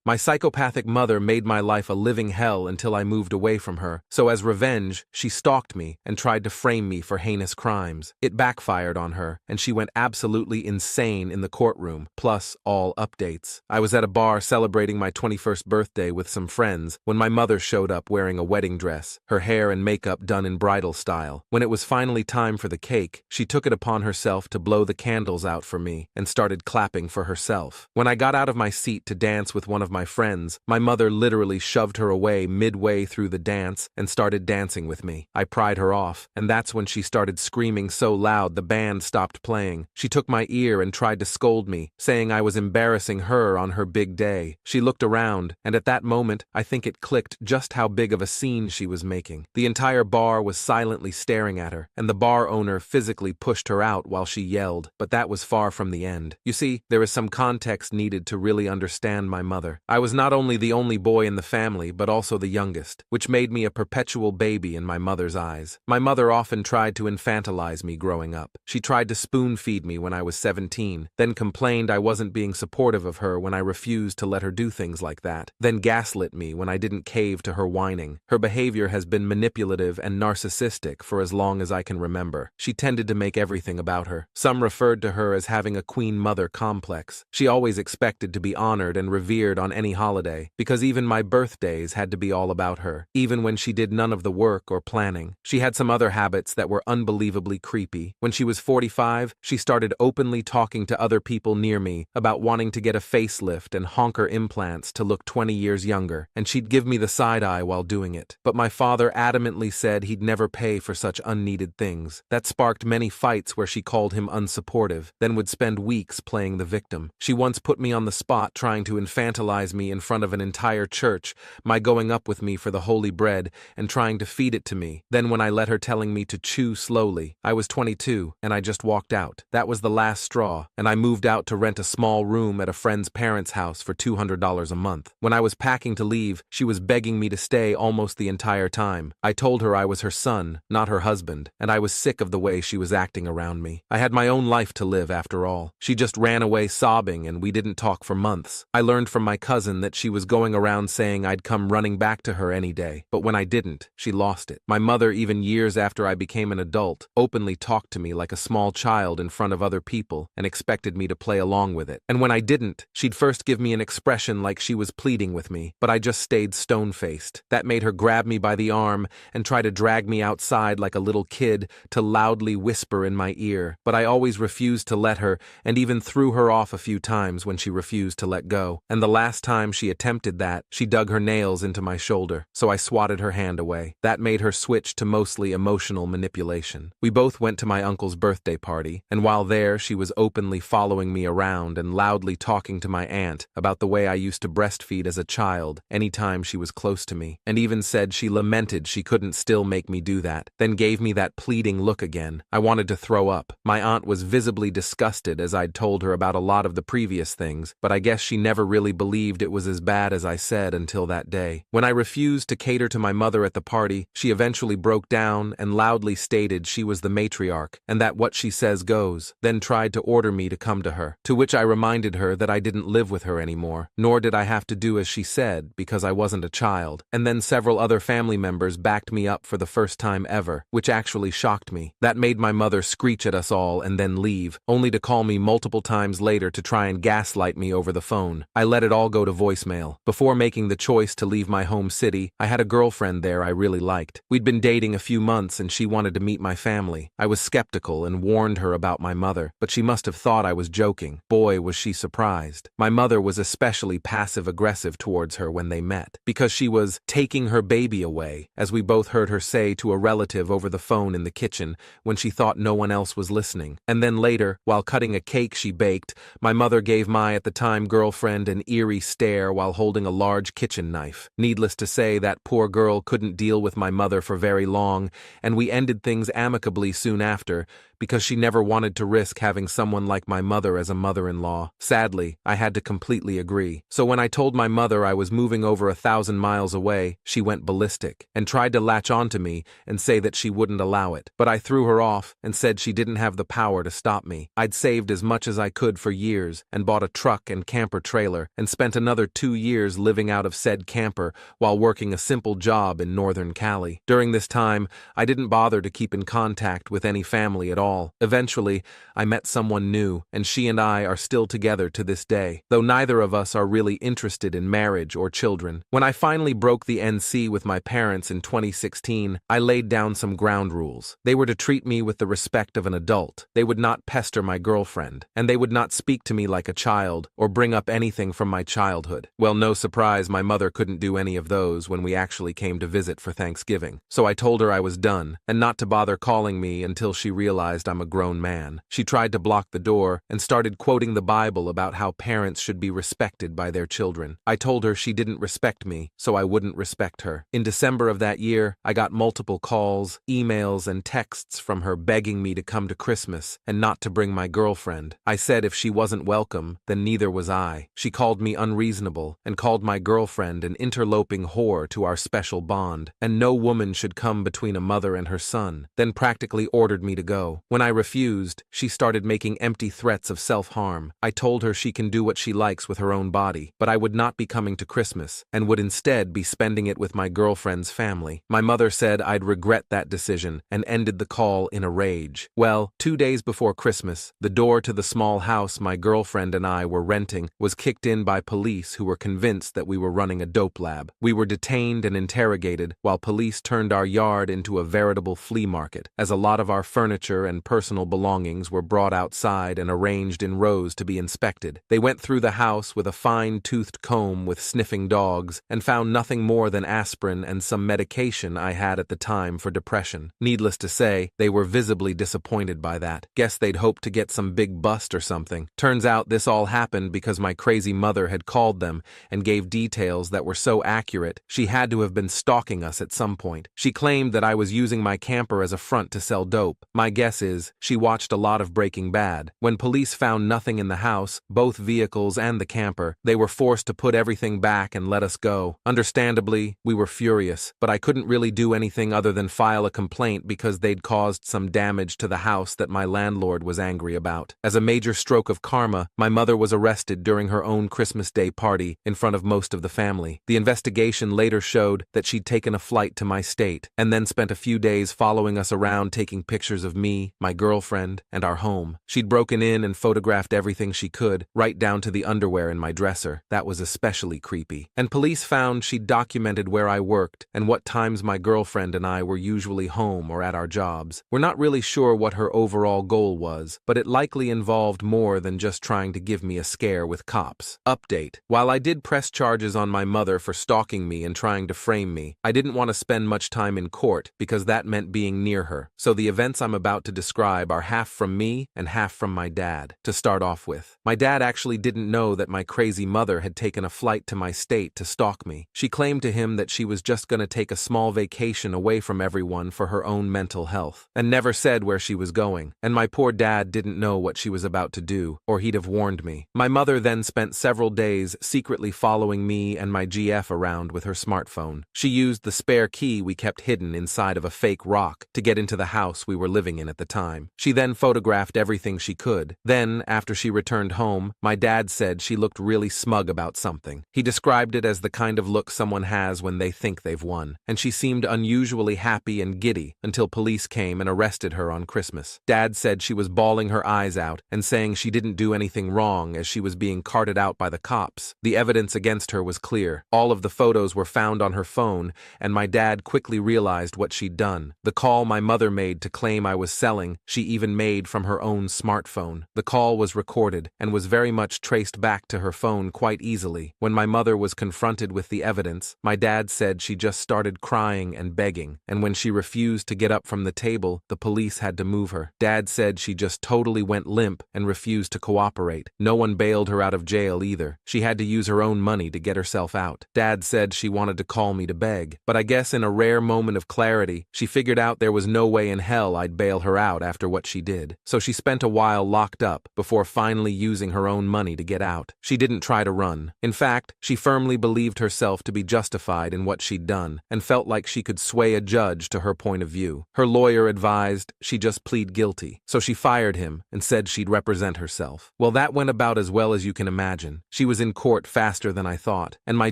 My psychopathic mother made my life a living hell until I moved away from her, so as revenge, she stalked me and tried to frame me for heinous crimes. It backfired on her, and she went absolutely insane in the courtroom, plus all updates. I was at a bar celebrating my 21st birthday with some friends when my mother showed up wearing a wedding dress, her hair and makeup done in bridal style. When it was finally time for the cake, she took it upon herself to blow the candles out for me and started clapping for herself. When I got out of my seat to dance with one of my friends, my mother literally shoved her away midway through the dance and started dancing with me. I pried her off, and that's when she started screaming so loud the band stopped playing. She took my ear and tried to scold me, saying I was embarrassing her on her big day. She looked around, and at that moment, I think it clicked just how big of a scene she was making. The entire bar was silently staring at her, and the bar owner physically pushed her out while she yelled, but that was far from the end. You see, there is some context needed to really understand my mother. I was not only the only boy in the family, but also the youngest, which made me a perpetual baby in my mother's eyes. My mother often tried to infantilize me growing up. She tried to spoon-feed me when I was 17, then complained I wasn't being supportive of her when I refused to let her do things like that, then gaslit me when I didn't cave to her whining. Her behavior has been manipulative and narcissistic for as long as I can remember. She tended to make everything about her. Some referred to her as having a queen mother complex. She always expected to be honored and revered on any holiday, because even my birthdays had to be all about her, even when she did none of the work or planning. She had some other habits that were unbelievably creepy. When she was 45, she started openly talking to other people near me about wanting to get a facelift and honker implants to look 20 years younger, and she'd give me the side eye while doing it. But my father adamantly said he'd never pay for such unneeded things. That sparked many fights where she called him unsupportive, then would spend weeks playing the victim. She once put me on the spot trying to infantilize me in front of an entire church, my going up with me for the holy bread and trying to feed it to me. Then when I let her telling me to chew slowly, I was 22 and I just walked out. That was the last straw, and I moved out to rent a small room at a friend's parents' house for $200 a month. When I was packing to leave, she was begging me to stay almost the entire time. I told her I was her son, not her husband, and I was sick of the way she was acting around me. I had my own life to live after all. She just ran away sobbing and we didn't talk for months. I learned from my cousin that she was going around saying I'd come running back to her any day, but when I didn't, she lost it. My mother, even years after I became an adult, openly talked to me like a small child in front of other people and expected me to play along with it. And when I didn't, she'd first give me an expression like she was pleading with me, but I just stayed stone-faced. That made her grab me by the arm and try to drag me outside like a little kid to loudly whisper in my ear, but I always refused to let her and even threw her off a few times when she refused to let go. And the last time she attempted that, she dug her nails into my shoulder, so I swatted her hand away. That made her switch to mostly emotional manipulation. We both went to my uncle's birthday party, and while there, she was openly following me around and loudly talking to my aunt about the way I used to breastfeed as a child anytime she was close to me, and even said she lamented she couldn't still make me do that, then gave me that pleading look again. I wanted to throw up. My aunt was visibly disgusted as I'd told her about a lot of the previous things, but I guess she never really believed it was as bad as I said until that day. When I refused to cater to my mother at the party, she eventually broke down and loudly stated she was the matriarch and that what she says goes, then tried to order me to come to her, to which I reminded her that I didn't live with her anymore, nor did I have to do as she said because I wasn't a child. And then several other family members backed me up for the first time ever, which actually shocked me. That made my mother screech at us all and then leave, only to call me multiple times later to try and gaslight me over the phone. I let it all go to voicemail. Before making the choice to leave my home city, I had a girlfriend there I really liked. We'd been dating a few months and she wanted to meet my family. I was skeptical and warned her about my mother, but she must have thought I was joking. Boy, was she surprised. My mother was especially passive-aggressive towards her when they met, because she was taking her baby away, as we both heard her say to a relative over the phone in the kitchen when she thought no one else was listening. And then later, while cutting a cake she baked, my mother gave my at the time girlfriend an eerie stare while holding a large kitchen knife. Needless to say, that poor girl couldn't deal with my mother for very long, and we ended things amicably soon after, because she never wanted to risk having someone like my mother as a mother-in-law. Sadly, I had to completely agree. So when I told my mother I was moving over 1,000 miles away, she went ballistic and tried to latch onto me and say that she wouldn't allow it. But I threw her off and said she didn't have the power to stop me. I'd saved as much as I could for years and bought a truck and camper trailer and spent another 2 years living out of said camper while working a simple job in northern Cali. During this time, I didn't bother to keep in contact with any family at all. Eventually, I met someone new, and she and I are still together to this day, though neither of us are really interested in marriage or children. When I finally broke the NC with my parents in 2016, I laid down some ground rules. They were to treat me with the respect of an adult. They would not pester my girlfriend, and they would not speak to me like a child or bring up anything from my childhood. Well, no surprise, my mother couldn't do any of those when we actually came to visit for Thanksgiving. So I told her I was done, and not to bother calling me until she realized I'm a grown man. She tried to block the door and started quoting the Bible about how parents should be respected by their children. I told her she didn't respect me, so I wouldn't respect her. In December of that year, I got multiple calls, emails, and texts from her begging me to come to Christmas and not to bring my girlfriend. I said if she wasn't welcome, then neither was I. She called me unreasonable and called my girlfriend an interloping whore to our special bond, and no woman should come between a mother and her son, then practically ordered me to go. When I refused, she started making empty threats of self-harm. I told her she can do what she likes with her own body, but I would not be coming to Christmas and would instead be spending it with my girlfriend's family. My mother said I'd regret that decision and ended the call in a rage. Well, 2 days before Christmas, the door to the small house my girlfriend and I were renting was kicked in by police who were convinced that we were running a dope lab. We were detained and interrogated while police turned our yard into a veritable flea market, as a lot of our furniture and personal belongings were brought outside and arranged in rows to be inspected. They went through the house with a fine-toothed comb with sniffing dogs and found nothing more than aspirin and some medication I had at the time for depression. Needless to say, they were visibly disappointed by that. Guess they'd hoped to get some big bust or something. Turns out this all happened because my crazy mother had called them and gave details that were so accurate she had to have been stalking us at some point. She claimed that I was using my camper as a front to sell dope. My guess is she watched a lot of Breaking Bad. When police found nothing in the house, both vehicles and the camper, they were forced to put everything back and let us go. Understandably, we were furious, but I couldn't really do anything other than file a complaint because they'd caused some damage to the house that my landlord was angry about. As a major stroke of karma, my mother was arrested during her own Christmas Day party in front of most of the family. The investigation later showed that she'd taken a flight to my state and then spent a few days following us around taking pictures of me, my girlfriend, and our home. She'd broken in and photographed everything she could, right down to the underwear in my dresser. That was especially creepy. And police found she'd documented where I worked and what times my girlfriend and I were usually home or at our jobs. We're not really sure what her overall goal was, but it likely involved more than just trying to give me a scare with cops. Update. While I did press charges on my mother for stalking me and trying to frame me, I didn't want to spend much time in court because that meant being near her. So the events I'm about to describe are half from me and half from my dad. To start off with, my dad actually didn't know that my crazy mother had taken a flight to my state to stalk me. She claimed to him that she was just going to take a small vacation away from everyone for her own mental health, and never said where she was going, and my poor dad didn't know what she was about to do, or he'd have warned me. My mother then spent several days secretly following me and my GF around with her smartphone. She used the spare key we kept hidden inside of a fake rock to get into the house we were living in at the time. She then photographed everything she could. Then, after she returned home, my dad said she looked really smug about something. He described it as the kind of look someone has when they think they've won, and she seemed unusually happy and giddy until police came and arrested her on Christmas. Dad said she was bawling her eyes out and saying she didn't do anything wrong as she was being carted out by the cops. The evidence against her was clear. All of the photos were found on her phone, and my dad quickly realized what she'd done. The call my mother made to claim I was selling, she even made from her own smartphone. The call was recorded and was very much traced back to her phone quite easily. When my mother was confronted with the evidence, my dad said she just started crying and begging, and when she refused to get up from the table, the police had to move her. Dad said she just totally went limp and refused to cooperate. No one bailed her out of jail either. She had to use her own money to get herself out. Dad said she wanted to call me to beg, but I guess in a rare moment of clarity, she figured out there was no way in hell I'd bail her out out after what she did, so she spent a while locked up before finally using her own money to get out. She didn't try to run. In fact, she firmly believed herself to be justified in what she'd done and felt like she could sway a judge to her point of view. Her lawyer advised she just plead guilty, so she fired him and said she'd represent herself. Well, that went about as well as you can imagine. She was in court faster than I thought, and my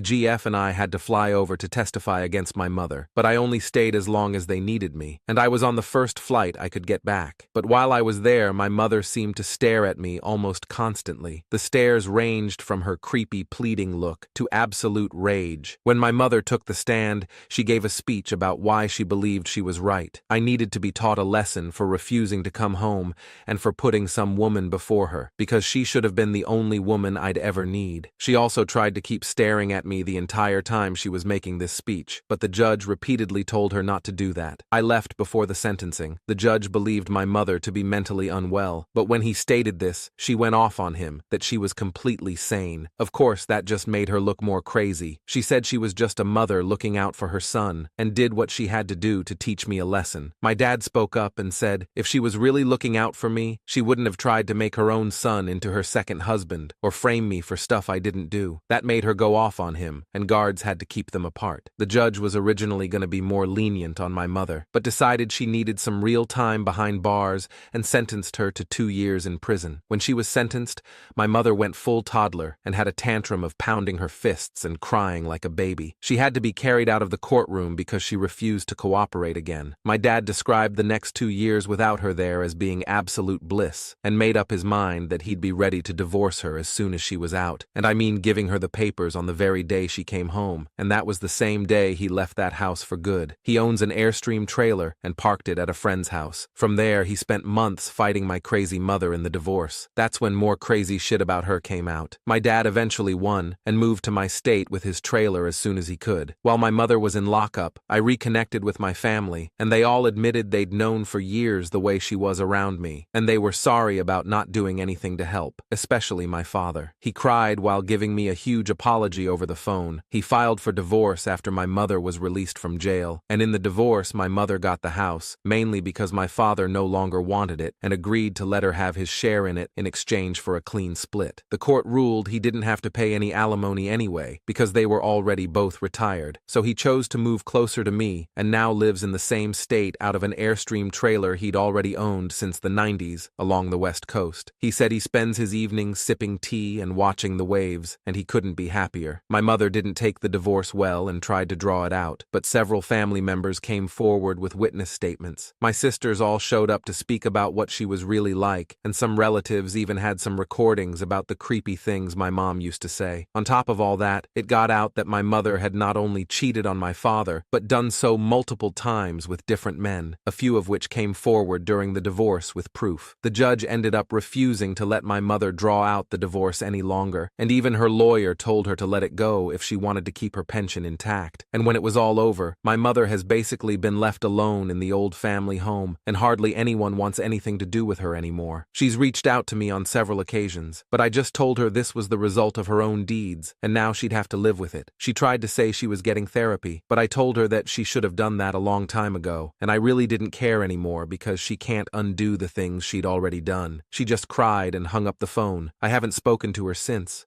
GF and I had to fly over to testify against my mother, but I only stayed as long as they needed me, and I was on the first flight I could get back. But while I was there, my mother seemed to stare at me almost constantly. The stares ranged from her creepy pleading look to absolute rage. When my mother took the stand, she gave a speech about why she believed she was right. I needed to be taught a lesson for refusing to come home and for putting some woman before her, because she should have been the only woman I'd ever need. She also tried to keep staring at me the entire time she was making this speech, but the judge repeatedly told her not to do that. I left before the sentencing. The judge believed my mother to be mentally unwell, but when he stated this, she went off on him that she was completely sane. Of course, that just made her look more crazy. She said she was just a mother looking out for her son and did what she had to do to teach me a lesson. My dad spoke up and said if she was really looking out for me, she wouldn't have tried to make her own son into her second husband or frame me for stuff I didn't do. That made her go off on him, and guards had to keep them apart. The judge was originally going to be more lenient on my mother, but decided she needed some real time behind bars and sentenced her to 2 years in prison. When she was sentenced, my mother went full toddler and had a tantrum of pounding her fists and crying like a baby. She had to be carried out of the courtroom because she refused to cooperate again. My dad described the next 2 years without her there as being absolute bliss, and made up his mind that he'd be ready to divorce her as soon as she was out, and I mean giving her the papers on the very day she came home, and that was the same day he left that house for good. He owns an Airstream trailer and parked it at a friend's house. From there, he spent months fighting my crazy mother in the divorce. That's when more crazy shit about her came out. My dad eventually won and moved to my state with his trailer as soon as he could. While my mother was in lockup, I reconnected with my family, and they all admitted they'd known for years the way she was around me, and they were sorry about not doing anything to help, especially my father. He cried while giving me a huge apology over the phone. He filed for divorce after my mother was released from jail, and in the divorce my mother got the house, mainly because my father no longer wanted it and agreed to let her have his share in it in exchange for a clean split. The court ruled he didn't have to pay any alimony anyway, because they were already both retired, so he chose to move closer to me and now lives in the same state out of an Airstream trailer he'd already owned since the 90s along the West Coast. He said he spends his evenings sipping tea and watching the waves, and he couldn't be happier. My mother didn't take the divorce well and tried to draw it out, but several family members came forward with witness statements. My sisters all showed up to speak about what she was really like, and some relatives even had some recordings about the creepy things my mom used to say. On top of all that, it got out that my mother had not only cheated on my father, but done so multiple times with different men, a few of which came forward during the divorce with proof. The judge ended up refusing to let my mother draw out the divorce any longer, and even her lawyer told her to let it go if she wanted to keep her pension intact. And when it was all over, my mother has basically been left alone in the old family home, and hardly anyone wants anything to do with her anymore. She's reached out to me on several occasions, but I just told her this was the result of her own deeds, and now she'd have to live with it. She tried to say she was getting therapy, but I told her that she should have done that a long time ago, and I really didn't care anymore because she can't undo the things she'd already done. She just cried and hung up the phone. I haven't spoken to her since.